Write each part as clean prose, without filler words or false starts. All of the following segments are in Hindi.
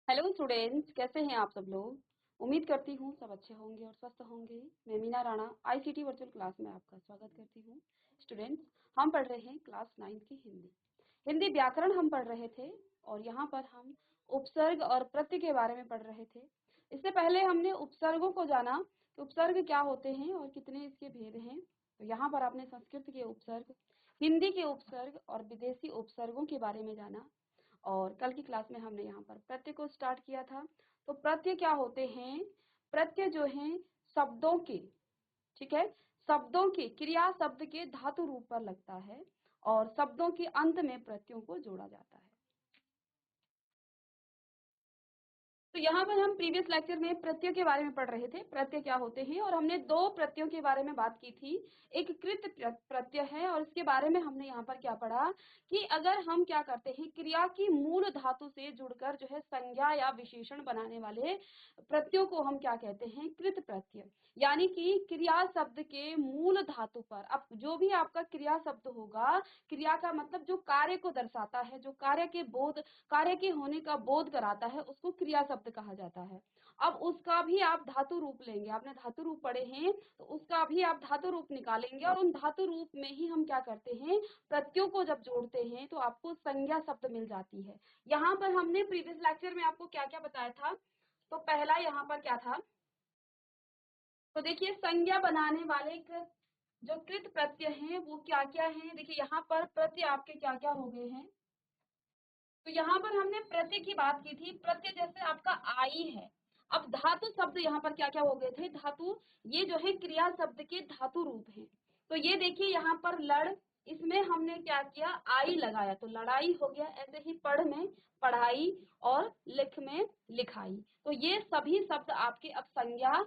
हेलो स्टूडेंट्स, कैसे हैं आप सब लोग। उम्मीद करती हूँ सब अच्छे होंगे और स्वस्थ होंगे। मैं Meena Rana ICT virtual class में आपका स्वागत करती हूँ। स्टूडेंट्स, हम पढ़ रहे हैं क्लास 9 की हिंदी व्याकरण हम पढ़ रहे थे और यहाँ पर हम उपसर्ग और प्रत्यय के बारे में पढ़ रहे थे। इससे पहले हमने उपसर्गों को जाना कि उपसर्ग क्या होते हैं और कितने इसके भेद हैं। तो यहाँ पर आपने संस्कृत के उपसर्ग, हिंदी के उपसर्ग और विदेशी उपसर्गों के बारे में जाना। और कल की क्लास में हमने यहाँ पर प्रत्यय को स्टार्ट किया था। तो प्रत्यय क्या होते हैं? प्रत्यय जो हैं शब्दों के, ठीक है, शब्दों के क्रिया शब्द के धातु रूप पर लगता है और शब्दों के अंत में प्रत्ययों को जोड़ा जाता है। तो यहाँ पर हम प्रीवियस लेक्चर में प्रत्यय के बारे में पढ़ रहे थे, प्रत्यय क्या होते हैं, और हमने दो प्रत्ययों के बारे में बात की थी। एक कृत प्रत्यय है और इसके बारे में हमने यहाँ पर क्या पढ़ा कि अगर हम क्या करते हैं, क्रिया की मूल धातु से जुड़कर जो है संज्ञा या विशेषण बनाने वाले प्रत्ययों को हम क्या कहते हैं, कृत प्रत्यय। यानी कि क्रिया शब्द के मूल धातु पर, अब जो भी आपका क्रिया शब्द होगा, क्रिया का मतलब जो कार्य को दर्शाता है, जो कार्य के होने का बोध कराता है, उसको क्रिया शब्द कहा जाता है। अब उसका भी आप धातु रूप लेंगे, आपने धातु रूप पढ़े हैं, तो उसका भी आप धातु रूप निकालेंगे और उन धातु रूप में ही हम क्या करते हैं, प्रत्ययों को जब जोड़ते हैं तो आपको संज्ञा शब्द मिल जाती है। यहाँ पर हमने प्रीवियस लेक्चर में आपको क्या क्या बताया था। तो पहला यहाँ पर क्या था, तो देखिए संज्ञा बनाने वाले जो कृत प्रत्यय हैं वो क्या क्या हैं। देखिए यहाँ पर प्रत्यय आपके क्या क्या हो गए हैं। तो यहाँ पर हमने प्रत्यय की बात की थी। प्रत्यय जैसे आपका आई है। अब धातु शब्द यहाँ पर क्या क्या हो गए थे, धातु, ये जो है क्रिया शब्द के धातु रूप हैं। तो ये देखिए यहाँ पर लड़, इसमें हमने क्या किया, आई लगाया तो लड़ाई हो गया। ऐसे ही पढ़ में पढ़ाई और लिख में लिखाई। तो ये सभी शब्द आपके अब संज्ञा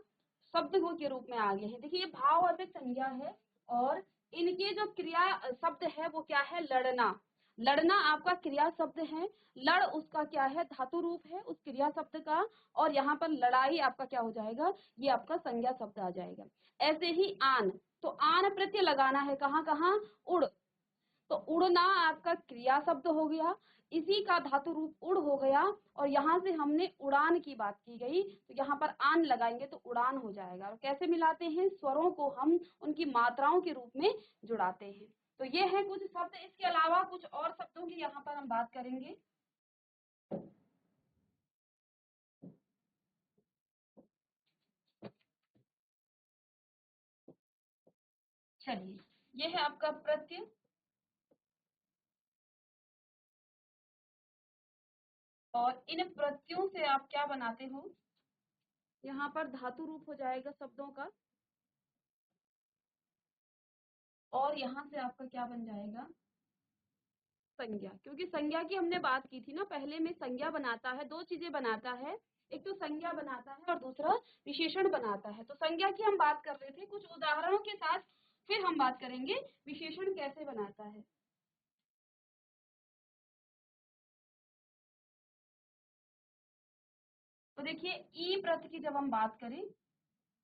शब्द के रूप में आ गए हैं। देखिए ये भाव अर्थ संज्ञा है और इनके जो क्रिया शब्द है वो क्या है, लड़ना। लड़ना आपका क्रिया शब्द है, लड़ उसका क्या है, धातु रूप है उस क्रिया शब्द का। और यहाँ पर लड़ाई आपका क्या हो जाएगा, ये आपका संज्ञा शब्द आ जाएगा। ऐसे ही आन, तो आन प्रत्यय लगाना है कहाँ कहाँ, उड़, तो उड़ना आपका क्रिया शब्द हो गया, इसी का धातु रूप उड़ हो गया। और यहाँ से हमने उड़ान की बात की गई, तो यहाँ पर आन लगाएंगे तो उड़ान हो जाएगा। और कैसे मिलाते हैं, स्वरों को हम उनकी मात्राओं के रूप में जुड़ाते हैं। तो ये है कुछ शब्द। इसके अलावा कुछ और शब्दों की यहाँ पर हम बात करेंगे। चलिए, ये है आपका प्रत्यय। और इन प्रत्ययों से आप क्या बनाते हो, यहाँ पर धातु रूप हो जाएगा शब्दों का। और यहाँ से आपका क्या बन जाएगा, संज्ञा। क्योंकि संज्ञा की हमने बात की थी ना, पहले में संज्ञा बनाता है, दो चीजें बनाता है, एक तो संज्ञा बनाता है और दूसरा विशेषण बनाता है। तो संज्ञा की हम बात कर रहे थे, कुछ उदाहरणों के साथ फिर हम बात करेंगे विशेषण कैसे बनाता है। तो देखिए ई प्रत्यय की जब हम बात करें,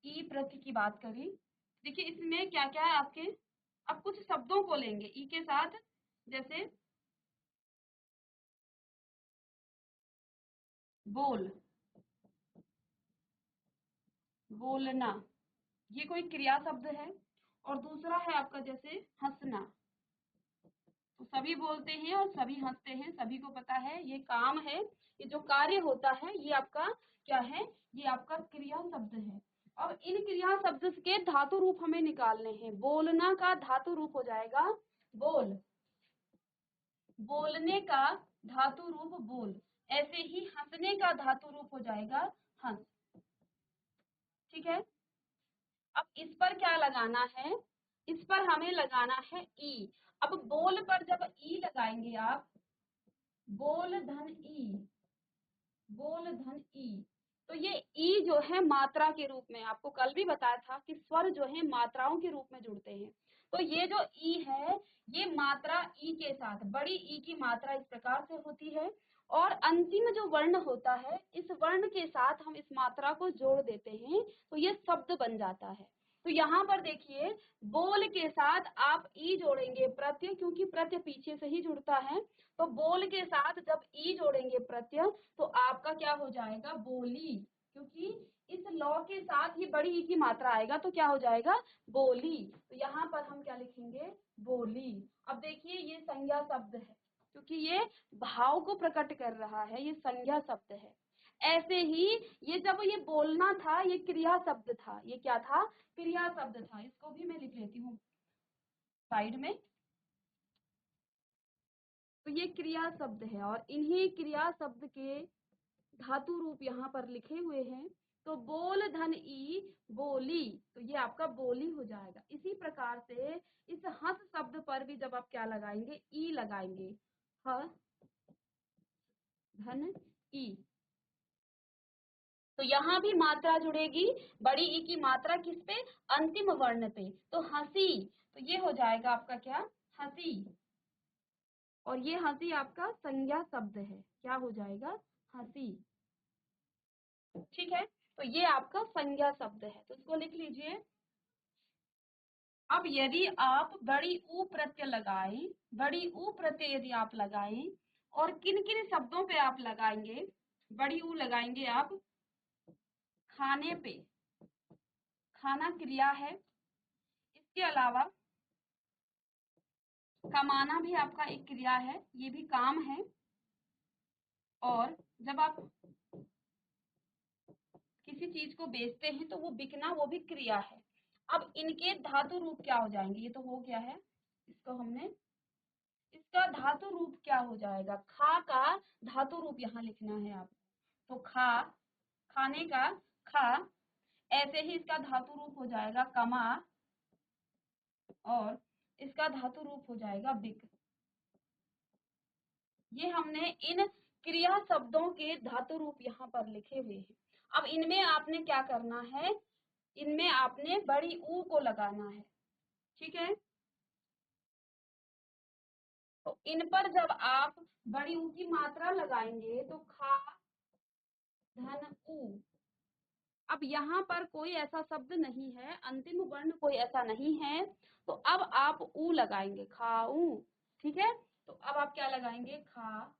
ई प्रत्यय की बात करें, देखिए इसमें क्या क्या है आपके, अब कुछ शब्दों को लेंगे ई के साथ, जैसे बोल, बोलना, ये कोई क्रिया शब्द है। और दूसरा है आपका जैसे हंसना, तो सभी बोलते हैं और सभी हंसते हैं, सभी को पता है ये काम है, ये जो कार्य होता है ये आपका क्या है, ये आपका क्रिया शब्द है। अब इन क्रिया शब्द के धातु रूप हमें निकालने हैं। बोलना का धातु रूप हो जाएगा बोल, बोलने का धातु रूप बोल। ऐसे ही हंसने का धातु रूप हो जाएगा हंस। ठीक है, अब इस पर क्या लगाना है, इस पर हमें लगाना है ई। अब बोल पर जब ई लगाएंगे आप, बोल धन ई, बोल धन ई, तो ये ई जो है मात्रा के रूप में, आपको कल भी बताया था कि स्वर जो है मात्राओं के रूप में जुड़ते हैं। तो ये जो ई है, ये मात्रा ई के साथ, बड़ी ई की मात्रा इस प्रकार से होती है और अंतिम जो वर्ण होता है, इस वर्ण के साथ हम इस मात्रा को जोड़ देते हैं तो ये शब्द बन जाता है। तो यहाँ पर देखिए बोल के साथ आप ई जोड़ेंगे प्रत्यय, क्योंकि प्रत्यय पीछे से ही जुड़ता है। तो बोल के साथ जब ई जोड़ेंगे प्रत्यय तो आपका क्या हो जाएगा, बोली, क्योंकि इस लौ के साथ ही बड़ी ई की मात्रा आएगा तो क्या हो जाएगा, बोली। तो यहाँ पर हम क्या लिखेंगे, बोली। अब देखिए ये संज्ञा शब्द है, क्योंकि ये भाव को प्रकट कर रहा है, ये संज्ञा शब्द है। ऐसे ही ये जब ये बोलना था ये क्रिया शब्द था, ये क्या था, क्रिया शब्द था। इसको भी मैं लिख लेती हूँ साइड में। तो ये क्रिया शब्द है और इन्हीं क्रिया शब्द के धातु रूप यहाँ पर लिखे हुए हैं। तो बोल धन ई बोली, तो ये आपका बोली हो जाएगा। इसी प्रकार से इस हंस शब्द पर भी जब आप क्या लगाएंगे, ई लगाएंगे, ह धन ई। तो यहाँ भी मात्रा जुड़ेगी, बड़ी ई की मात्रा किस पे, अंतिम वर्ण पे, तो हंसी। तो ये हो जाएगा आपका क्या, हंसी। और ये हंसी आपका संज्ञा शब्द है, क्या हो जाएगा, हंसी। ठीक है, तो ये आपका संज्ञा शब्द है, तो इसको लिख लीजिए। अब यदि आप बड़ी ऊ प्रत्यय लगाएं, बड़ी ऊ प्रत्यय यदि आप लगाएं और किन किन शब्दों पे आप लगाएंगे, बड़ी ऊ लगाएंगे आप खाने पे, खाना क्रिया है। इसके अलावा कमाना भी आपका एक क्रिया है, ये भी काम है। और जब आप किसी चीज को बेचते हैं तो वो बिकना, वो भी क्रिया है। अब इनके धातु रूप क्या हो जाएंगे, ये तो हो गया है, इसको हमने, इसका धातु रूप क्या हो जाएगा, खा का धातु रूप यहाँ लिखना है आप। तो खा, खाने का खा। ऐसे ही इसका धातु रूप हो जाएगा कमा, और इसका धातु रूप हो जाएगा बिक। ये हमने इन क्रिया शब्दों के धातु रूप यहाँ पर लिखे हुए हैं। अब इनमें आपने क्या करना है, इनमें आपने बड़ी ऊ को लगाना है। ठीक है, तो इन पर जब आप बड़ी ऊ की मात्रा लगाएंगे तो खा धन ऊ। अब यहाँ पर कोई ऐसा शब्द नहीं है, अंतिम वर्ण कोई ऐसा नहीं है, तो अब आप ऊ लगाएंगे, खाऊ। ठीक है, तो अब आप क्या लगाएंगे, खा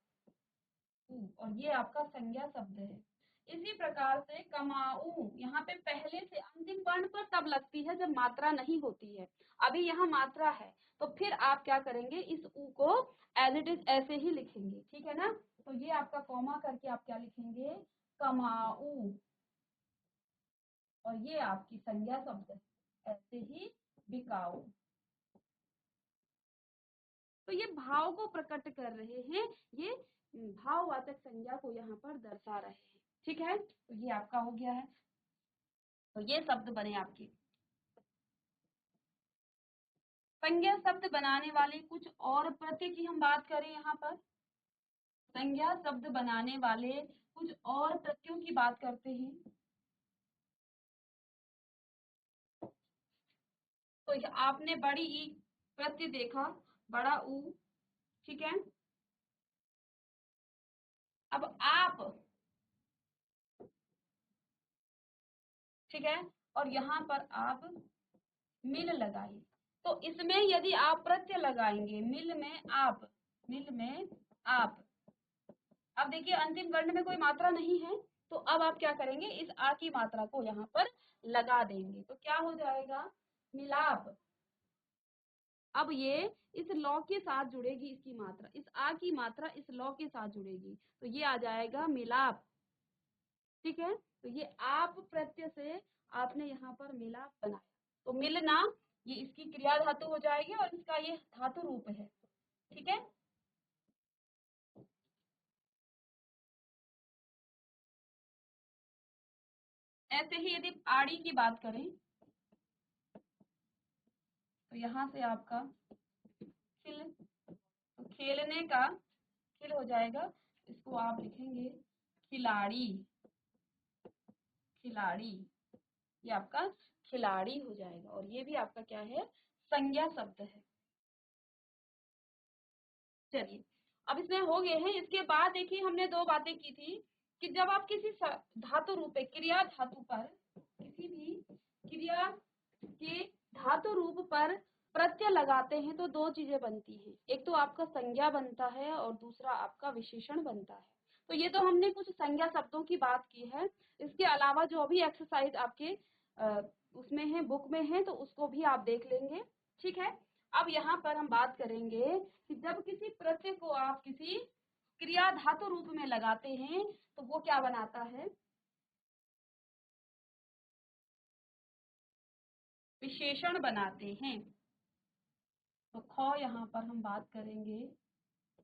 ऊ, और ये आपका संज्ञा शब्द है। इसी प्रकार से कमाऊ, यहाँ पे पहले से अंतिम वर्ण पर तब लगती है जब मात्रा नहीं होती है। अभी यहाँ मात्रा है, तो फिर आप क्या करेंगे, इस ऊ को एज इट इज ऐसे ही लिखेंगे। ठीक है ना, तो ये आपका कॉमा करके आप क्या लिखेंगे, कमाऊ, और ये आपकी संज्ञा शब्द है, ऐसे ही बिकाऊ। तो ये भाव को प्रकट कर रहे हैं, ये भाववाचक संज्ञा को यहाँ पर दर्शा रहे हैं। ठीक है, तो ये आपका हो गया है। तो ये शब्द बने आपके। संज्ञा शब्द बनाने वाले कुछ और प्रत्यय की हम बात करें, यहाँ पर संज्ञा शब्द बनाने वाले कुछ और प्रत्ययों की बात करते हैं। तो आपने बड़ी ई प्रत्यय देखा, बड़ा ऊ। ठीक है, अब आप, ठीक है, और यहाँ पर आप मिल लगाइए। तो इसमें यदि आप प्रत्यय लगाएंगे, मिल में आप, मिल में आप। अब देखिए अंतिम वर्ण में कोई मात्रा नहीं है, तो अब आप क्या करेंगे, इस आ की मात्रा को यहाँ पर लगा देंगे, तो क्या हो जाएगा, मिलाप। अब ये इस लौ के साथ जुड़ेगी, इसकी मात्रा, इस आ की मात्रा इस लौ के साथ जुड़ेगी, तो ये आ जाएगा मिलाप। ठीक है, तो ये आप प्रत्यय से आपने यहाँ पर मिलाप बनाया, तो मिलना ये इसकी क्रिया धातु हो जाएगी और इसका ये धातु रूप है। ठीक है, ऐसे ही यदि आड़ी की बात करें तो यहाँ से आपका खिल, तो खेलने का खिल हो जाएगा, इसको आप लिखेंगे खिलाड़ी, खिलाड़ी, ये आपका खिलाड़ी हो जाएगा, और ये भी आपका क्या है, संज्ञा शब्द है। चलिए, अब इसमें हो गए हैं। इसके बाद देखिए हमने दो बातें की थी कि जब आप किसी धातु रूप क्रिया धातु पर, किसी भी क्रिया कि धातु रूप पर प्रत्यय लगाते हैं तो दो चीजें बनती हैं, एक तो आपका संज्ञा बनता है और दूसरा आपका विशेषण बनता है। तो ये तो हमने कुछ संज्ञा शब्दों की बात की है। इसके अलावा जो भी एक्सरसाइज आपके उसमें है, बुक में है, तो उसको भी आप देख लेंगे। ठीक है, अब यहाँ पर हम बात करेंगे कि जब किसी प्रत्यय को आप किसी क्रिया धातु रूप में लगाते हैं तो वो क्या बनाता है, विशेषण बनाते हैं। तो ख यहाँ पर हम बात करेंगे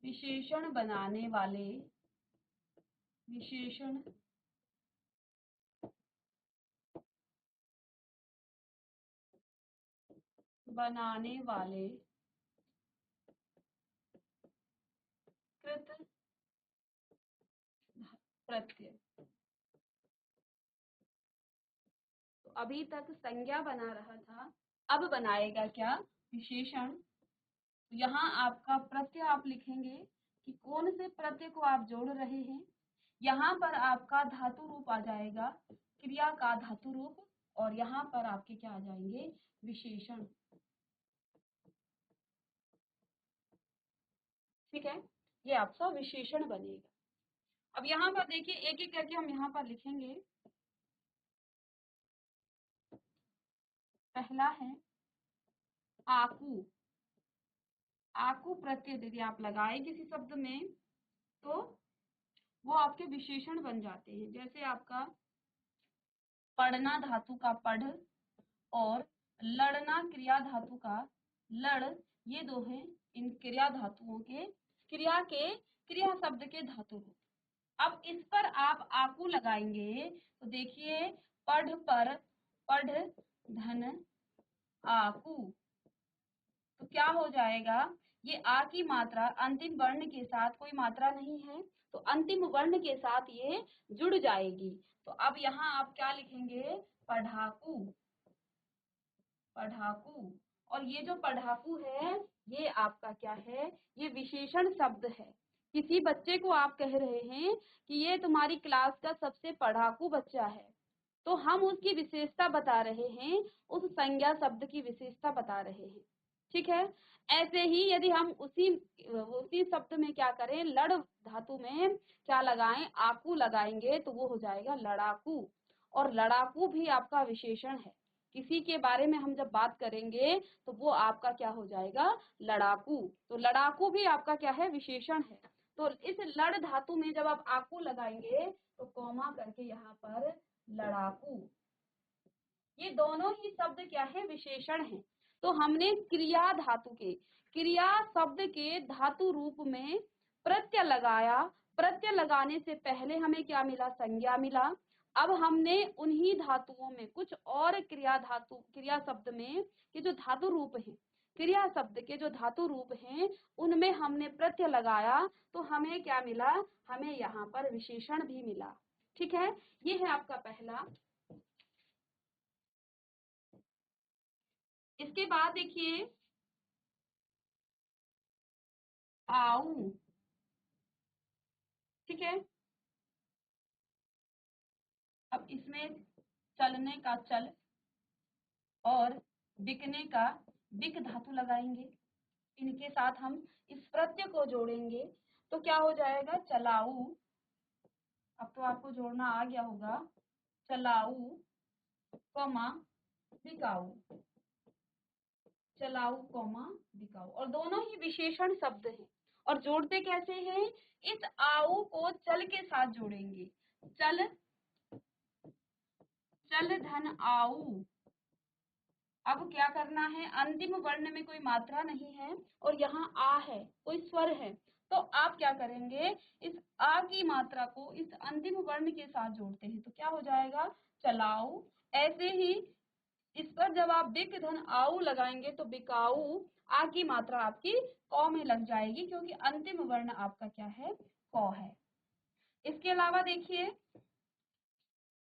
विशेषण बनाने वाले, विशेषण बनाने वाले कृत प्रत्यय। तो अभी तक संज्ञा बना रहा था, अब बनाएगा क्या, विशेषण। यहाँ आपका प्रत्यय आप लिखेंगे कि कौन से प्रत्यय को आप जोड़ रहे हैं। यहाँ पर आपका धातु रूप आ जाएगा, क्रिया का धातु रूप, और यहाँ पर आपके क्या आ जाएंगे, विशेषण। ठीक है, ये आपका विशेषण बनेगा। अब यहाँ पर देखिए एक एक करके हम यहाँ पर लिखेंगे। पहला है आकू। आकू प्रत्यय यदि आप लगाए किसी शब्द में तो वो आपके विशेषण बन जाते हैं। जैसे आपका पढ़ना धातु का पढ़ और लड़ना क्रिया धातु का लड़, ये दो हैं इन क्रिया धातुओं के क्रिया शब्द के धातु रूप। अब इस पर आप आकू लगाएंगे तो देखिए पढ़ पर पढ़ धन आकू, तो क्या हो जाएगा, ये आ की मात्रा अंतिम वर्ण के साथ कोई मात्रा नहीं है तो अंतिम वर्ण के साथ ये जुड़ जाएगी। तो अब यहाँ आप क्या लिखेंगे, पढ़ाकू, पढ़ाकू। और ये जो पढ़ाकू है ये आपका क्या है, ये विशेषण शब्द है। किसी बच्चे को आप कह रहे हैं कि ये तुम्हारी क्लास का सबसे पढ़ाकू बच्चा है, तो हम उसकी विशेषता बता रहे हैं, उस संज्ञा शब्द की विशेषता बता रहे हैं। ठीक है, ऐसे ही यदि हम उसी उसी शब्द में क्या करें, लड़ धातु में क्या लगाएं, आकू लगाएंगे तो वो हो जाएगा लड़ाकू। और लड़ाकू भी आपका विशेषण है। किसी के बारे में हम जब बात करेंगे तो वो आपका क्या हो जाएगा, लड़ाकू। तो लड़ाकू भी आपका क्या है, विशेषण है। तो इस लड़ धातु में जब आप आकू लगाएंगे तो कॉमा करके यहाँ पर लड़ाकू, ये दोनों ही शब्द क्या है, विशेषण है। तो हमने क्रिया धातु के, क्रिया शब्द के धातु रूप में प्रत्यय लगाया। प्रत्यय लगाने से पहले हमें क्या मिला, संज्ञा मिला। अब हमने उन्हीं धातुओं में कुछ और क्रिया शब्द में के जो धातु रूप है, क्रिया शब्द के जो धातु रूप हैं उनमें हमने प्रत्यय लगाया तो हमें क्या मिला, हमें यहाँ पर विशेषण भी मिला। ठीक है, ये है आपका पहला। इसके बाद देखिए आऊ। ठीक है, अब इसमें चलने का चल और बिकने का बिक धातु लगाएंगे, इनके साथ हम इस प्रत्यय को जोड़ेंगे तो क्या हो जाएगा, चलाऊ। अब तो आपको जोड़ना आ गया होगा, चलाऊ कॉमा बिकाऊ, चलाऊ कॉमा बिकाऊ। और दोनों ही विशेषण शब्द हैं। और जोड़ते कैसे हैं, इस आऊ को चल के साथ जोड़ेंगे। चल, चल धन आऊ। अब क्या करना है, अंतिम वर्ण में कोई मात्रा नहीं है और यहाँ आ है, कोई स्वर है, तो आप क्या करेंगे, इस आ की मात्रा को इस अंतिम वर्ण के साथ जोड़ते हैं तो क्या हो जाएगा, चलाऊ। ऐसे ही इस पर जब आप बिक धन आऊ लगाएंगे तो बिकाऊ, आ की मात्रा आपकी कौ में लग जाएगी क्योंकि अंतिम वर्ण आपका क्या है, कौ है। इसके अलावा देखिए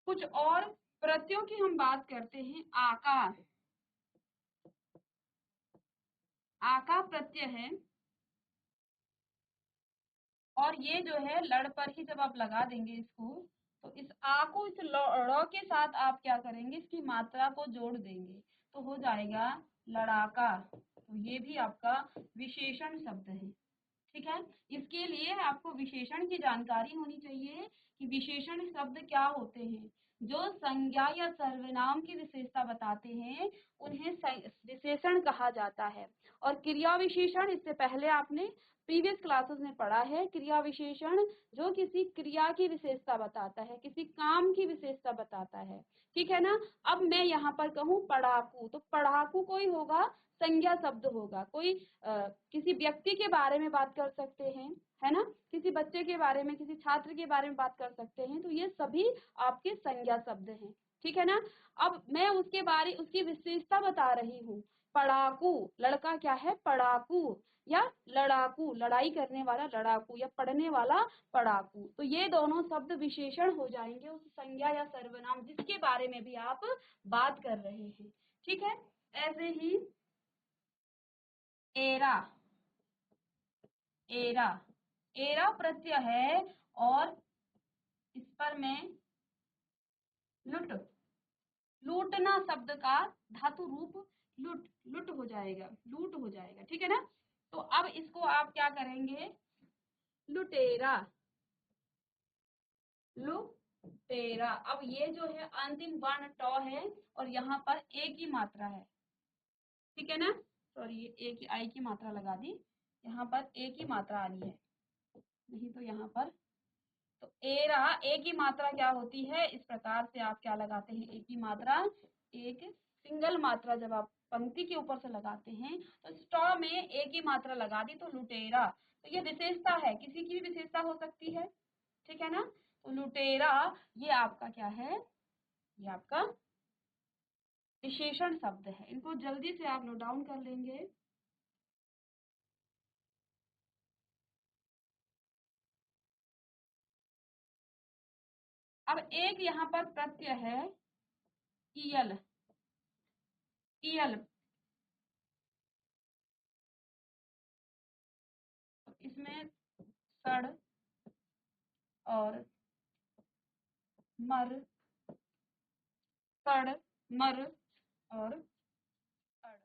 कुछ और प्रत्ययों की हम बात करते हैं। आकार, आका प्रत्यय है और ये जो है लड़ पर ही जब आप लगा देंगे इसको तो इस आ को इस ल के साथ आप क्या करेंगे, इसकी मात्रा को जोड़ देंगे। तो हो जाएगा लड़ाका। तो ये भी आपका विशेषण शब्द है। ठीक है, इसके लिए आपको विशेषण की जानकारी होनी चाहिए कि विशेषण शब्द क्या होते हैं। जो संज्ञा या सर्वनाम की विशेषता बताते हैं उन्हें विशेषण कहा जाता है। और क्रिया विशेषण, इससे पहले आपने प्रीवियस क्लासेस में पढ़ा है, क्रिया विशेषण जो किसी क्रिया की विशेषता बताता है, किसी काम की विशेषता बताता है। ठीक है ना। अब मैं यहाँ पर कहूँ पढ़ाकू, तो पढ़ाकू कोई होगा, संज्ञा शब्द होगा। कोई किसी व्यक्ति के बारे में बात कर सकते हैं, है ना, किसी बच्चे के बारे में, किसी छात्र के बारे में बात कर सकते हैं। तो ये सभी आपके संज्ञा शब्द हैं। ठीक है ना। अब मैं उसकी विशेषता बता रही हूँ। पढ़ाकू, लड़का क्या है, पढ़ाकू, या लड़ाकू, लड़ाई करने वाला लड़ाकू, या पढ़ने वाला पढ़ाकू। तो ये दोनों शब्द विशेषण हो जाएंगे उस संज्ञा या सर्वनाम जिसके बारे में भी आप बात कर रहे हैं। ठीक है। ऐसे ही एरा, एरा, एरा प्रत्यय है और इस पर मैं लुट, लूटना शब्द का धातु रूप लुट, लुट हो जाएगा, लूट हो जाएगा। ठीक है ना। तो अब इसको आप क्या करेंगे, लुटेरा, लुटेरा। अब ये जो है अंतिम वर्ण ट है और यहाँ पर ए की मात्रा है। ठीक है ना। सॉरी, ये ए की आई की मात्रा लगा दी, यहाँ पर ए की मात्रा आ रही है, नहीं तो यहाँ पर तो ए रहा। ए की मात्रा क्या होती है, इस प्रकार से आप क्या लगाते हैं, ए की मात्रा, एक सिंगल मात्रा जब आप पंक्ति के ऊपर से लगाते हैं तो स्टॉ में ए की मात्रा लगा दी तो लुटेरा। तो ये विशेषता है, किसी की भी विशेषता हो सकती है। ठीक है ना। तो लुटेरा ये आपका क्या है, ये आपका विशेषण शब्द है। इनको जल्दी से आप नोट डाउन कर लेंगे। अब एक यहाँ पर प्रत्यय है इयल, इयल। तो इसमें सड़ और मर, सड़, मर और अड़,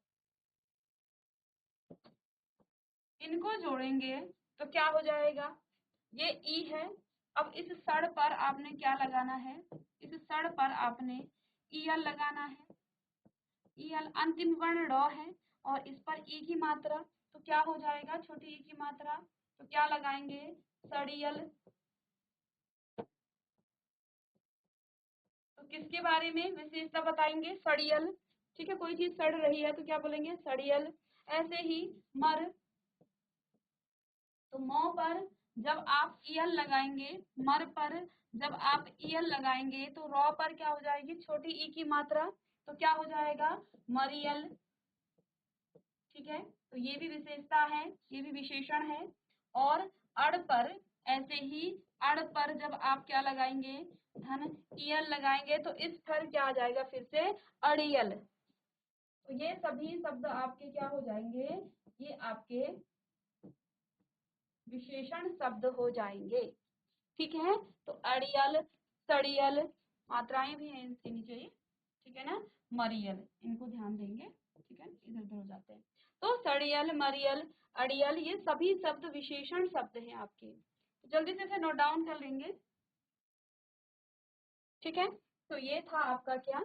इनको जोड़ेंगे तो क्या हो जाएगा, ये ई है। अब इस सड़ पर आपने क्या लगाना है, इस सड़ पर आपने ईयल लगाना है। ईयल अंतिम वर्ण ड़ है और इस पर ई की मात्रा, तो क्या हो जाएगा, छोटी ई की मात्रा, तो क्या लगाएंगे, सड़ियल। तो किसके बारे में विशेषता बताएंगे, सड़ियल। ठीक है, कोई चीज सड़ रही है तो क्या बोलेंगे, सड़ियल। ऐसे ही मर, तो मौ पर जब आप ईयल लगाएंगे, मर पर जब आप ईयल लगाएंगे तो रॉ पर क्या हो जाएगी, छोटी ई की मात्रा, तो क्या हो जाएगा, मरियल। ठीक है, तो ये भी विशेषता है, ये भी विशेषण है। और अड़ पर ऐसे ही, अड़ पर जब आप क्या लगाएंगे, धन ईयल लगाएंगे तो इस पर क्या आ जाएगा, फिर से अड़ियल। तो ये सभी शब्द आपके क्या हो जाएंगे, ये आपके विशेषण शब्द हो जाएंगे। ठीक है। तो अड़ियल, सड़ियल, मात्राएं भी हैं इसके नीचे ही। ठीक है ना। मरियल, इनको ध्यान देंगे। ठीक है, इधर उधर हो जाते हैं। तो सड़ियल, मरियल, अड़ियल, ये सभी शब्द विशेषण शब्द हैं आपके। तो जल्दी से इसे नोट डाउन कर लेंगे। ठीक है। तो ये था आपका क्या,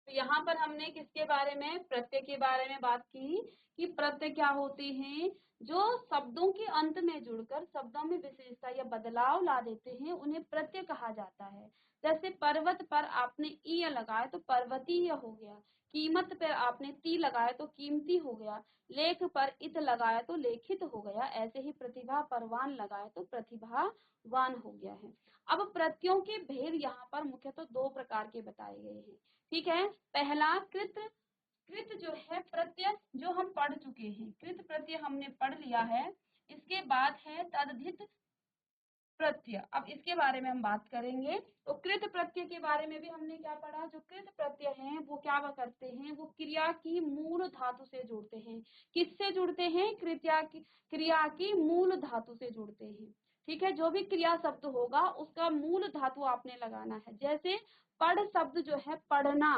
तो यहाँ पर हमने किसके बारे में, प्रत्यय के बारे में बात की कि प्रत्यय क्या होते हैं, जो शब्दों के अंत में जुड़कर शब्दों में विशेषता या बदलाव ला देते हैं, उन्हें प्रत्यय कहा जाता है। जैसे पर्वत पर आपने ई लगाया तो पर्वतीय हो गया, कीमत पर आपने ती लगाया तो कीमती हो गया, लेख पर इत लगाया तो लेखित हो गया। ऐसे ही प्रतिभा पर वान लगाया तो प्रतिभावान हो गया है। अब प्रत्ययों के भेद यहाँ पर मुख्यतः दो प्रकार के बताए गए हैं। ठीक है। पहला कृत, कृत जो है प्रत्यय जो हम पढ़ चुके हैं, कृत प्रत्यय हमने पढ़ लिया है। इसके बाद है तद्धित प्रत्यय। अब इसके बारे में हम बात करेंगे। तो कृत प्रत्यय के बारे में भी हमने क्या पढ़ा, जो कृत प्रत्यय हैं वो क्या करते हैं, वो क्रिया की मूल धातु से जुड़ते हैं। किससे जुड़ते हैं, क्रिया की मूल धातु से जुड़ते हैं। ठीक है, जो भी क्रिया शब्द होगा उसका मूल धातु आपने लगाना है। जैसे पढ़ शब्द जो है पढ़ना,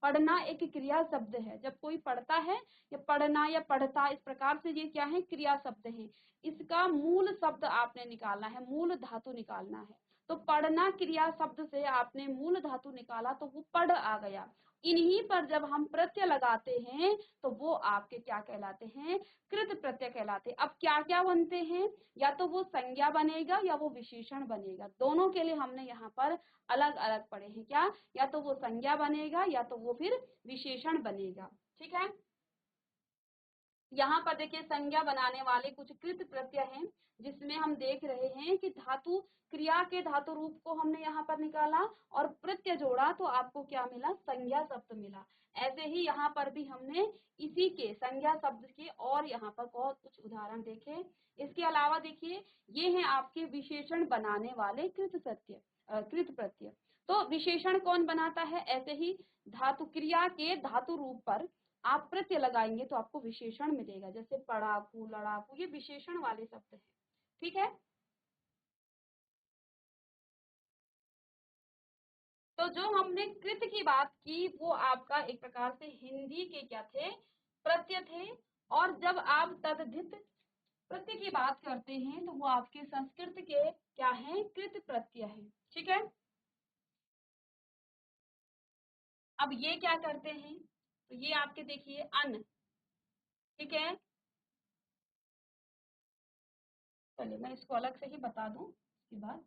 पढ़ना एक क्रिया शब्द है। जब कोई पढ़ता है या पढ़ना या पढ़ता, इस प्रकार से ये क्या है, क्रिया शब्द है। इसका मूल शब्द आपने निकालना है, मूल धातु निकालना है। तो पढ़ना क्रिया शब्द से आपने मूल धातु निकाला तो वो पढ़ आ गया। इन्हीं पर जब हम प्रत्यय लगाते हैं तो वो आपके क्या कहलाते हैं, कृत प्रत्यय कहलाते हैं। अब क्या क्या बनते हैं, या तो वो संज्ञा बनेगा या वो विशेषण बनेगा। दोनों के लिए हमने यहाँ पर अलग अलग पढ़े हैं क्या, या तो वो संज्ञा बनेगा या तो वो फिर विशेषण बनेगा। ठीक है, यहाँ पर देखिए संज्ञा बनाने वाले कुछ कृत प्रत्यय हैं, जिसमें हम देख रहे हैं कि धातु, क्रिया के धातु रूप को हमने यहाँ पर निकाला और प्रत्यय जोड़ा तो आपको क्या मिला, संज्ञा शब्द मिला। ऐसे ही यहाँ पर भी हमने इसी के संज्ञा शब्द के और यहाँ पर बहुत कुछ उदाहरण देखे। इसके अलावा देखिए ये हैं आपके विशेषण बनाने वाले कृत प्रत्यय, कृत प्रत्यय। तो विशेषण कौन बनाता है, ऐसे ही धातु, क्रिया के धातु रूप पर आप प्रत्यय लगाएंगे तो आपको विशेषण मिलेगा। जैसे पढ़ाकू, लड़ाकू, ये विशेषण वाले शब्द हैं। ठीक है, तो जो हमने कृत की बात की वो आपका एक प्रकार से हिंदी के क्या थे, प्रत्यय थे। और जब आप तद्धित प्रत्यय की बात करते हैं तो वो आपके संस्कृत के क्या हैं, कृत प्रत्यय है। ठीक है, अब ये क्या करते हैं, तो ये आपके देखिए अन, ठीक है, चलिए मैं इसको अलग से ही बता दूं इसके बाद।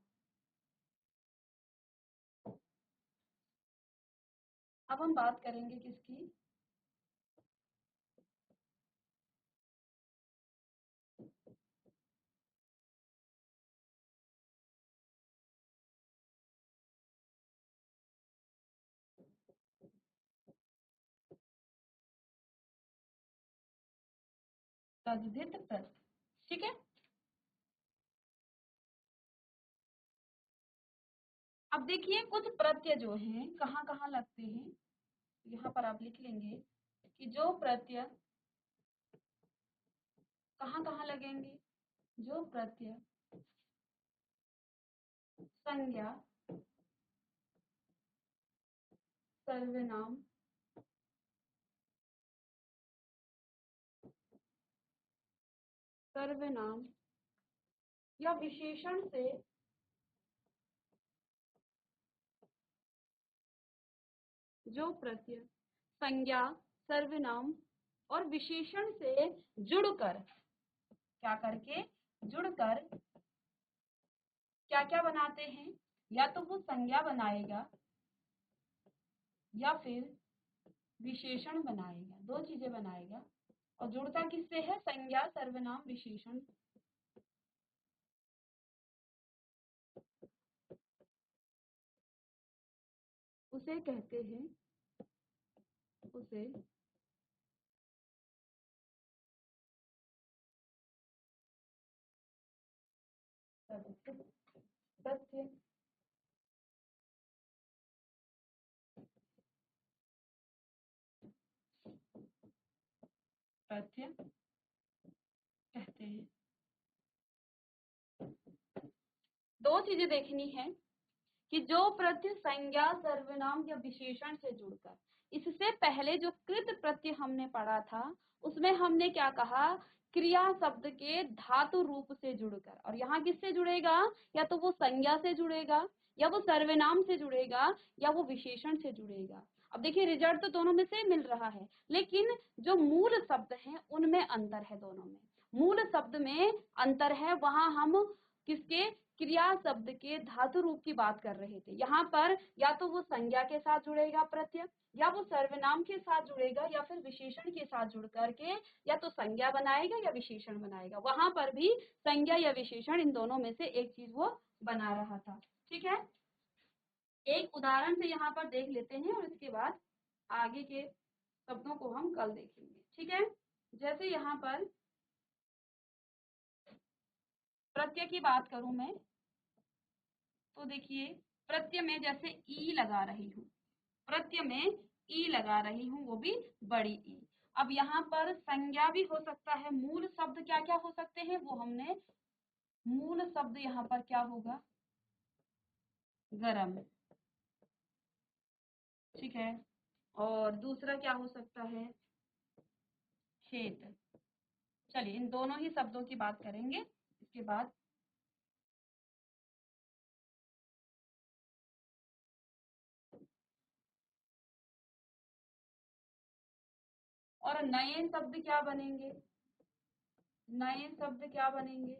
अब हम बात करेंगे किसकी, तद्धित प्रत्यय। ठीक है, अब देखिए कुछ प्रत्यय जो हैं कहाँ कहाँ लगते हैं, यहाँ पर आप लिख लेंगे कि जो प्रत्यय कहाँ कहाँ लगेंगे, जो प्रत्यय संज्ञा, सर्वनाम, सर्वनाम या विशेषण से जो प्रत्यय संज्ञा, सर्वनाम और विशेषण से जुड़कर, क्या करके, जुड़कर क्या क्या बनाते हैं, या तो वो संज्ञा बनाएगा या फिर विशेषण बनाएगा, दो चीजें बनाएगा। और जुड़ता किससे है, संज्ञा, सर्वनाम, विशेषण, उसे कहते हैं, उसे प्रत्यय, प्रत्यय कहते हैं। दो चीजें देखनी है कि जो प्रत्यय संज्ञा, सर्वनाम या विशेषण से जुड़कर, इससे पहले जो कृत प्रत्यय हमने पढ़ा था उसमें हमने क्या कहा, क्रिया शब्द के धातु रूप से जुड़कर। और यहाँ किससे जुड़ेगा, या तो वो संज्ञा से जुड़ेगा या वो सर्वनाम से जुड़ेगा या वो विशेषण से जुड़ेगा। अब देखिए रिजल्ट तो दोनों में से मिल रहा है, लेकिन जो मूल शब्द हैं उनमें अंतर है। दोनों में मूल शब्द में अंतर है। वहां हम किसके, क्रिया शब्द के धातु रूप की बात कर रहे थे। यहाँ पर या तो वो संज्ञा के साथ जुड़ेगा प्रत्यय, या वो सर्वनाम के साथ जुड़ेगा, या फिर विशेषण के साथ जुड़ करके या तो संज्ञा बनाएगा या विशेषण बनाएगा। वहां पर भी संज्ञा या विशेषण, इन दोनों में से एक चीज वो बना रहा था। ठीक है, एक उदाहरण से यहाँ पर देख लेते हैं और इसके बाद आगे के शब्दों को हम कल देखेंगे। ठीक है, जैसे यहाँ पर प्रत्यय की बात करूं मैं, तो देखिए प्रत्यय में जैसे ई लगा रही हूँ, प्रत्यय में ई लगा रही हूँ, वो भी बड़ी ई। अब यहाँ पर संज्ञा भी हो सकता है, मूल शब्द क्या क्या हो सकते हैं वो हमने मूल शब्द यहाँ पर क्या होगा, गरम, ठीक है। और दूसरा क्या हो सकता है, खेत। चलिए इन दोनों ही शब्दों की बात करेंगे इसके बाद। और नए शब्द क्या बनेंगे, नए शब्द क्या बनेंगे,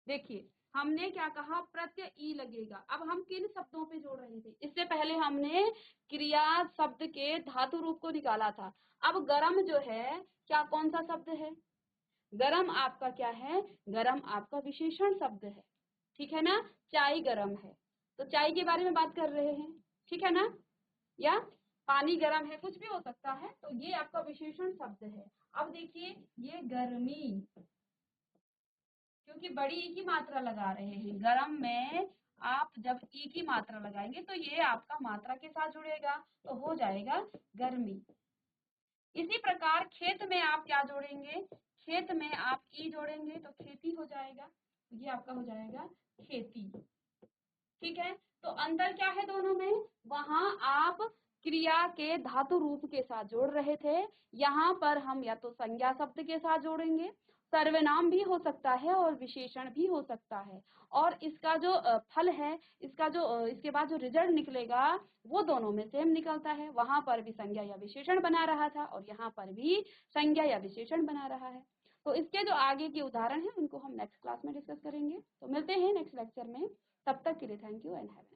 देखिए हमने क्या कहा, प्रत्यय ई लगेगा। अब हम किन शब्दों पे जोड़ रहे थे, इससे पहले हमने क्रिया शब्द के धातु रूप को निकाला था। अब गरम जो है क्या, कौन सा शब्द है, गरम आपका क्या है, गरम आपका विशेषण शब्द है, ठीक है ना। चाय गरम है, तो चाय के बारे में बात कर रहे हैं, ठीक है ना। या पानी गरम है, कुछ भी हो सकता है, तो ये आपका विशेषण शब्द है। अब देखिए ये गर्मी, क्योंकि बड़ी ई की मात्रा लगा रहे हैं, गरम में आप जब ई की मात्रा लगाएंगे तो ये आपका मात्रा के साथ जुड़ेगा, तो हो जाएगा गर्मी। इसी प्रकार खेत में आप क्या जोड़ेंगे, खेत में आप ई जोड़ेंगे तो खेती हो जाएगा, ये आपका हो जाएगा खेती, ठीक है। तो अंतर क्या है दोनों में, वहां आप क्रिया के धातु रूप के साथ जोड़ रहे थे, यहाँ पर हम या तो संज्ञा शब्द के साथ जोड़ेंगे, सर्वनाम भी हो सकता है और विशेषण भी हो सकता है। और इसका जो फल है, इसका जो इसके बाद जो रिजल्ट निकलेगा वो दोनों में सेम निकलता है, वहां पर भी संज्ञा या विशेषण बना रहा था और यहाँ पर भी संज्ञा या विशेषण बना रहा है। तो इसके जो आगे के उदाहरण है उनको हम नेक्स्ट क्लास में डिस्कस करेंगे। तो मिलते हैं नेक्स्ट लेक्चर में, तब तक के लिए थैंक यू एंड हैव